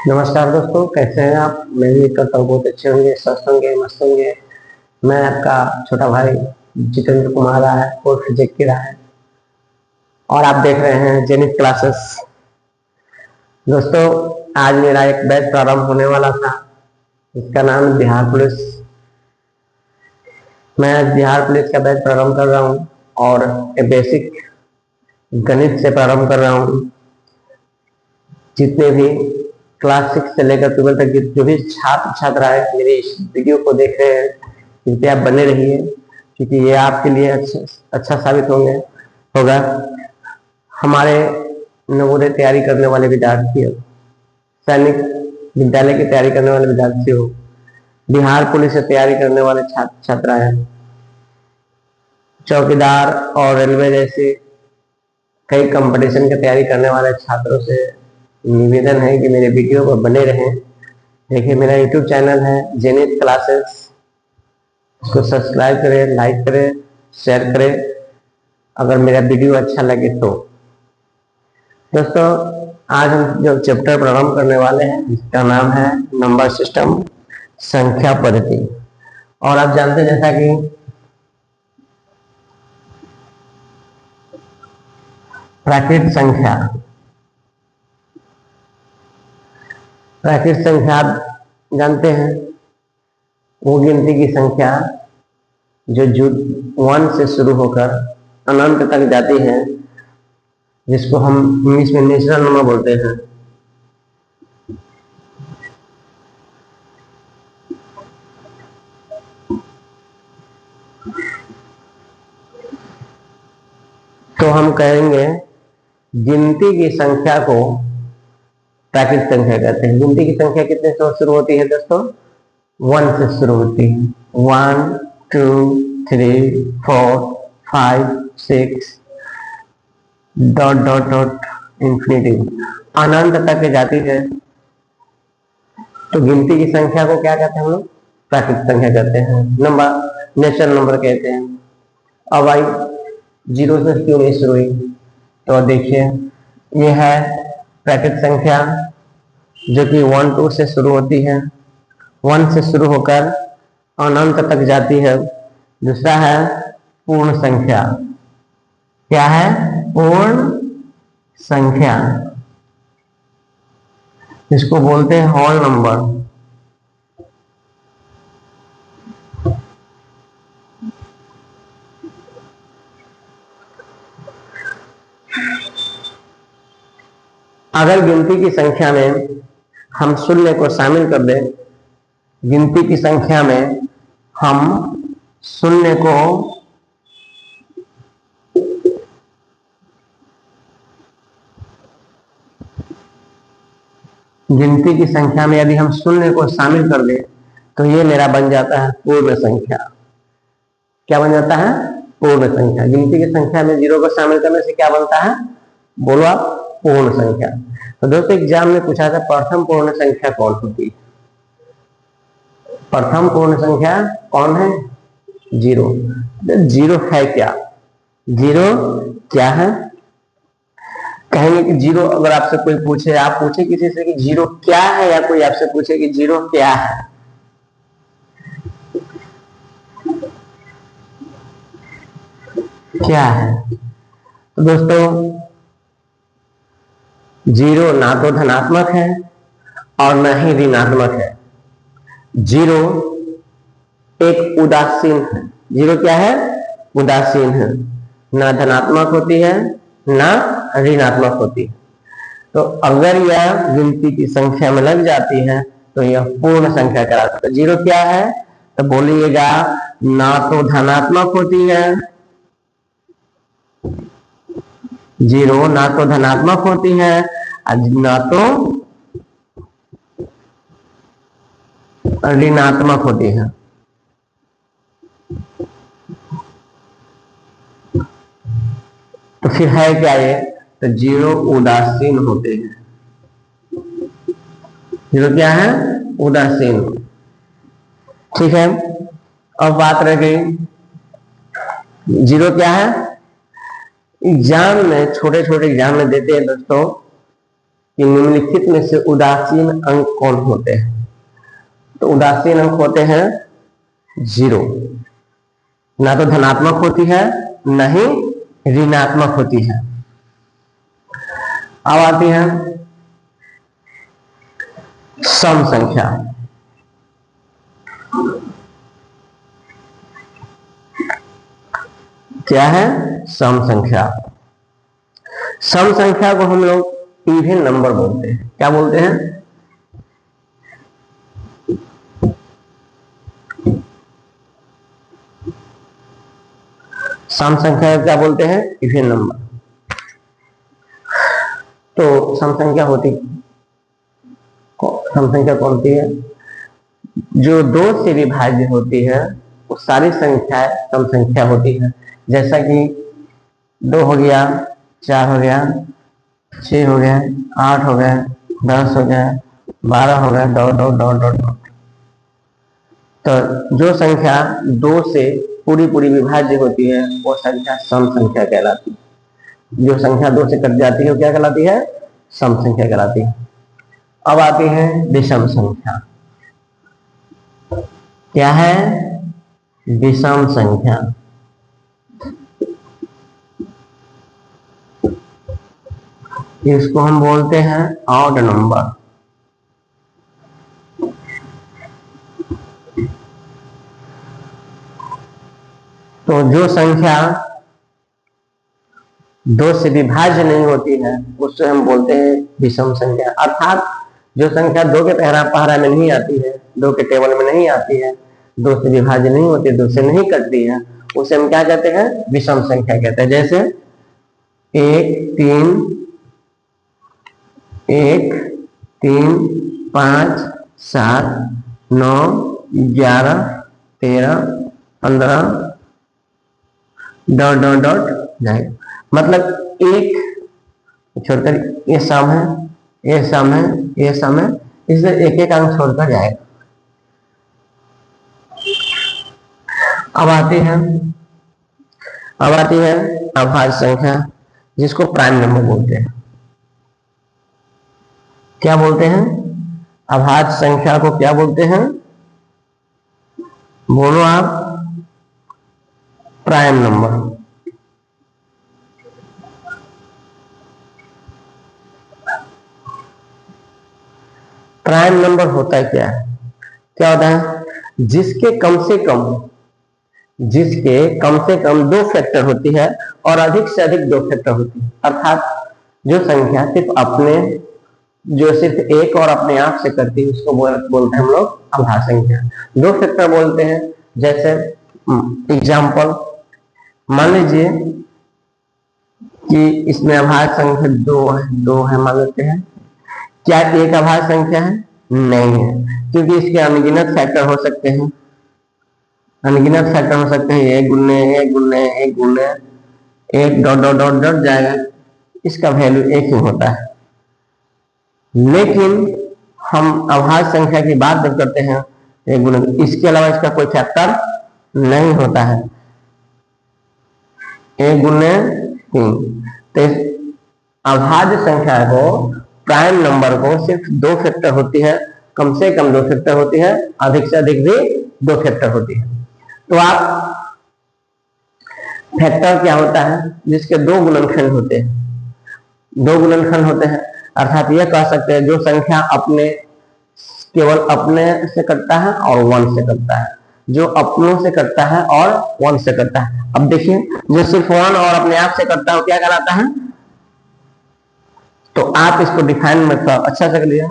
नमस्कार दोस्तों, कैसे हैं आप। मैं उम्मीद करता हूँ बहुत अच्छे होंगे, स्वस्थ होंगे, मस्त होंगे। मैं आपका छोटा भाई जितेंद्र कुमार राय उर्फ जेके राय और आप देख रहे हैं जेनिथ क्लासेस। दोस्तों, आज मेरा एक बैच प्रारंभ होने वाला था, इसका नाम बिहार पुलिस। मैं आज बिहार पुलिस का बैच प्रारंभ कर रहा हूँ और एक बेसिक गणित से प्रारंभ कर रहा हूँ। जितने भी क्लास 6 से लेकर 12 तक जो भी छात्र छात्राएं मेरे इस वीडियो को देख रहे हैं, कृपया आप बने रहिए, क्योंकि ये आपके लिए अच्छा साबित होगा। हमारे नवोदय तैयारी करने वाले विद्यार्थी, सैनिक विद्यालय की तैयारी करने वाले विद्यार्थी हो, बिहार पुलिस से तैयारी करने वाले छात्र छात्राएं, चौकीदार और रेलवे जैसे कई कंपटीशन की तैयारी करने वाले छात्रों से निवेदन है कि मेरे वीडियो पर बने रहें। देखिए, मेरा यूट्यूब चैनल है जेनिथ क्लासेस, इसको सब्सक्राइब करें, लाइक करें, शेयर करें अगर मेरा वीडियो अच्छा लगे तो। दोस्तों, आज हम जो चैप्टर प्रारंभ करने वाले हैं इसका नाम है नंबर सिस्टम, संख्या पद्धति। और आप जानते हैं जैसा कि प्राकृत संख्या आप जानते हैं, वो गिनती की संख्या जो 1 से शुरू होकर अनंत तक जाती है, जिसको हम इंग्लिश में नेचुरल नंबर बोलते हैं। तो हम कहेंगे गिनती की संख्या को प्राकृत संख्या कहते हैं। गिनती की संख्या कितने से शुरू होती है दोस्तों? 1 से शुरू होती है। 1 2 3 4 5 6 डॉट डॉट डॉट इंफिनिटी अनंत तक जाती है। तो गिनती की संख्या को क्या कहते हैं हम लोग? प्राकृत संख्या कहते हैं, नंबर नेचुरल नंबर कहते हैं। अब आई 0 से क्यों नहीं शुरू हुई? तो देखिए, ये है प्राकृत संख्या जो कि 1 2 से शुरू होती है, 1 से शुरू होकर अनंत तक जाती है। दूसरा है पूर्ण संख्या। क्या है? पूर्ण संख्या, इसको बोलते हैं होल नंबर। अगर गिनती की संख्या में हम शून्य को शामिल कर दें, गिनती की संख्या में हम शून्य को गिनती की संख्या में यदि हम शून्य को शामिल कर दें तो ये मेरा बन जाता है पूर्ण संख्या। क्या बन जाता है? पूर्ण संख्या। गिनती की संख्या में 0 को शामिल करने से क्या बनता है? बोलो आप, पूर्ण संख्या। तो दोस्तों, एग्जाम में पूछा था प्रथम पूर्ण संख्या कौन होती है? प्रथम पूर्ण संख्या कौन है? 0। 0 है क्या? 0 क्या है? कहेंगे कि 0, अगर आपसे कोई पूछे, आप पूछे किसी से कि 0 क्या है, या कोई आपसे पूछे कि 0 क्या है, क्या है? तो दोस्तों, 0 ना तो धनात्मक है और ना ही ऋणात्मक है। 0 एक उदासीन है। 0 क्या है? उदासीन है, ना धनात्मक होती है ना ऋणात्मक होती है। तो अगर यह गिनती की संख्या में लग जाती है तो यह पूर्ण संख्या कहलाती है। 0 क्या है? तो बोलिएगा, ना तो धनात्मक होती है, 0 ना तो धनात्मक होती है, ना तो ऋणात्मक होती है। तो फिर है क्या ये? तो 0 उदासीन होते हैं। 0 क्या है? उदासीन। ठीक है, अब बात रह गई 0 क्या है? एग्जाम में, छोटे छोटे एग्जाम में देते हैं दोस्तों, कि निम्नलिखित में से उदासीन अंक कौन होते हैं? तो उदासीन अंक होते हैं 0, ना तो धनात्मक होती है न ही ऋणात्मक होती है। अब आती है सम संख्या। क्या है? सम संख्या। सम संख्या को हम लोग इवन नंबर बोलते हैं। क्या बोलते हैं? सम संख्या को क्या बोलते हैं? Even number. तो सम संख्या सम संख्या कौन सी है? जो 2 से विभाज्य होती है वो सारी संख्याएं सम संख्या होती है। जैसा कि 2 हो गया, 4 हो गया, 6 हो गया, 8 हो गया, 10 हो गया, 12 हो गया, dot dot dot dot dot. तो जो संख्या 2 से पूरी पूरी विभाज्य होती है वो संख्या सम संख्या कहलाती है। जो संख्या 2 से कट जाती है वो क्या कहलाती है? सम संख्या कहलाती है। अब आती है विषम संख्या। क्या है? विषम संख्या। इसको हम बोलते हैं ऑड नंबर। तो जो संख्या 2 से विभाज्य नहीं होती है उससे हम बोलते हैं विषम संख्या। अर्थात जो संख्या 2 के पहरा में नहीं आती है, 2 के टेबल में नहीं आती है, 2 से विभाज्य नहीं होती, 2 से नहीं कटती है, उसे हम क्या कहते हैं? विषम संख्या कहते हैं। जैसे 1 3 1 3 5 7 9 11 13 15 डॉट डॉट डॉट जाएगा। मतलब एक छोड़कर ये सम है, ये सम है, ये सम है, इसलिए एक एक अंक छोड़कर जाएगा। अब आती है अभाज्य संख्या, जिसको प्राइम नंबर बोलते हैं। क्या बोलते हैं? अभाज्य संख्या को क्या बोलते हैं? बोलो आप। Prime number. प्राइम नंबर होता है क्या होता है? जिसके कम से कम 2 फैक्टर होती है और अधिक से अधिक 2 फैक्टर होती है। अर्थात जो संख्या सिर्फ एक और अपने आप से करती है उसको बोलते हैं हम लोग अभाज्य संख्या। 2 फैक्टर बोलते हैं। जैसे एग्जाम्पल मान लीजिए कि इसमें अभाज्य संख्या 2 है मान लेते हैं। क्या एक अभाज्य संख्या है? नहीं है, क्योंकि इसके अनगिनत फैक्टर हो सकते हैं। अनगिनत फैक्टर हो सकते हैं, 1 गुने 1 गुने 1 गुने 1 डॉट डॉट डॉट डॉट जाएगा, इसका वैल्यू 1 ही होता है। लेकिन हम अभाज्य संख्या की बात जब करते हैं 1 गुने, इसके अलावा इसका कोई फैक्टर नहीं होता है। 1 गुने 3। तो अभाज्य संख्या को, प्राइम नंबर को सिर्फ 2 फैक्टर होती है, कम से कम 2 फैक्टर होती है, अधिक से अधिक भी 2 फैक्टर होती है। तो आप फैक्टर क्या होता है? जिसके 2 गुणनखंड होते हैं। 2 गुणनखंड होते हैं अर्थात यह कह सकते हैं जो संख्या केवल अपने से कटता है और 1 से कटता है, जो अपनों से कटता है और 1 से कटता है। अब देखिए जो सिर्फ 1 और अपने आप से कटता है क्या कहलाता है? तो आप इसको डिफाइन में तो अच्छा से कर लिया।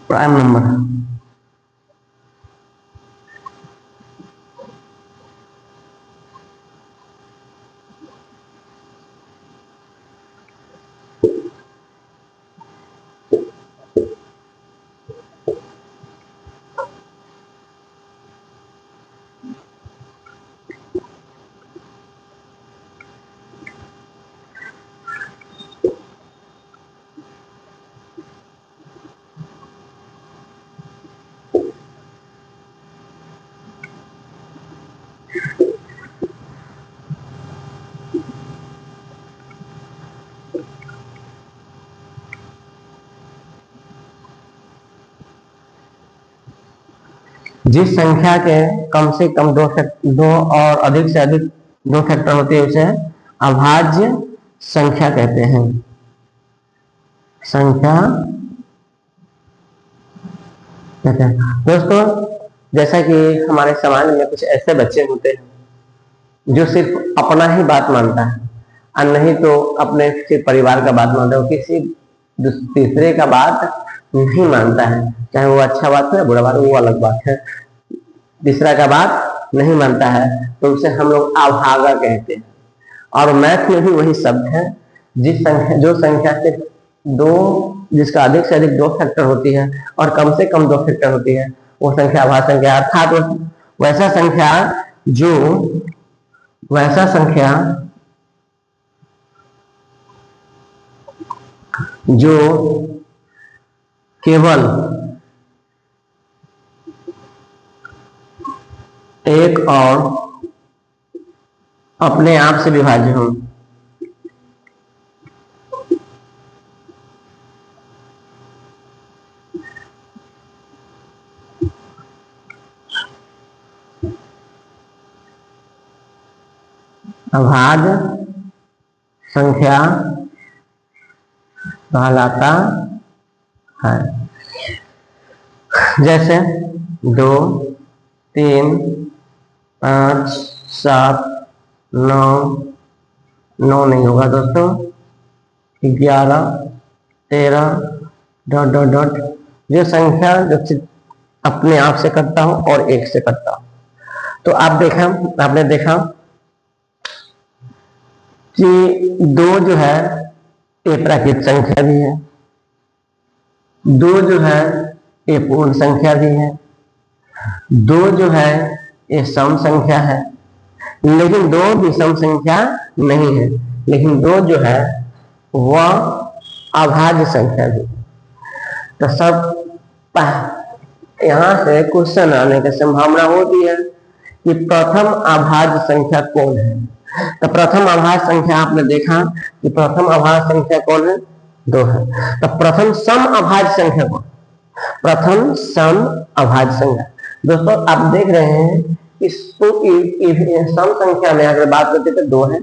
प्राइम नंबर जिस संख्या के कम से कम दो और अधिक से अधिक दो फैक्टर होते हैं उसे अभाज्य संख्या कहते हैं। संख्या कहते हैं। दोस्तों, जैसा कि हमारे समाज में कुछ ऐसे बच्चे होते हैं जो सिर्फ अपना ही बात मानता है और नहीं तो अपने सिर्फ परिवार का बात मानता है, किसी तीसरे का बात नहीं मानता है, चाहे वो अच्छा बात है बुरा बात वो अलग बात है, तीसरा का बात नहीं मानता है, तो उसे हम लोग अभागा कहते हैं। और मैथ में भी वही शब्द है, जो संख्या से जिसका अधिक से अधिक दो फैक्टर होती है और कम से कम दो फैक्टर होती है वो संख्या अभाज्य संख्या। अर्थात वैसा संख्या जो केवल एक और अपने आप से विभाज्य हो। अभाज्य संख्या कहलाता है। जैसे 2, 3, 5, 7, 9 नहीं होगा दोस्तों, 11, 13 ... जो संख्या जो अपने आप से करता हूं और एक से करता हूं। तो आपने देखा कि 2 जो है ये प्राकृत संख्या भी है, 2 जो है ये पूर्ण संख्या भी है, 2 जो है ये सम संख्या है, लेकिन 2 विषम संख्या नहीं है, लेकिन 2 जो है वह अभाज्य संख्या भी। तो सब यहां से क्वेश्चन आने की संभावना होती है कि प्रथम अभाज्य संख्या कौन है। तो प्रथम अभाज्य संख्या आपने देखा कि प्रथम अभाज्य संख्या कौन है, 2 है। तो प्रथम सम अभाज्य संख्या कौन, प्रथम सम अभाज्य संख्या। दोस्तों आप देख रहे हैं इसको सम संख्या में अगर बात करते तो 2 है,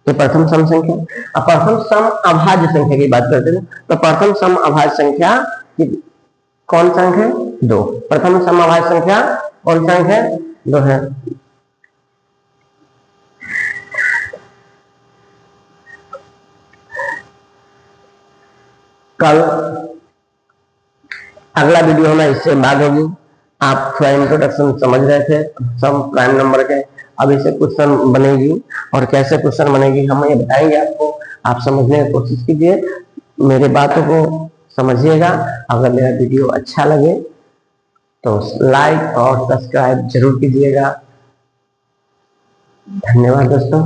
तो प्रथम सम संख्या। अब प्रथम सम अभाज्य संख्या की बात करते हैं तो प्रथम सम अभाज्य संख्या कौन सा अंक है, 2। प्रथम सम अभाज्य संख्या कौन सा अंक है, 2 है। कल अगला वीडियो में इससे बात होगी। आप थोड़ा इंट्रोडक्शन समझ रहे थे सम प्राइम नंबर के, अब इसे क्वेश्चन बनेगी और कैसे क्वेश्चन बनेगी हम ये बताएंगे आपको। आप समझने की कोशिश कीजिए, मेरे बातों को समझिएगा। अगर मेरा वीडियो अच्छा लगे तो लाइक और सब्सक्राइब जरूर कीजिएगा। धन्यवाद दोस्तों।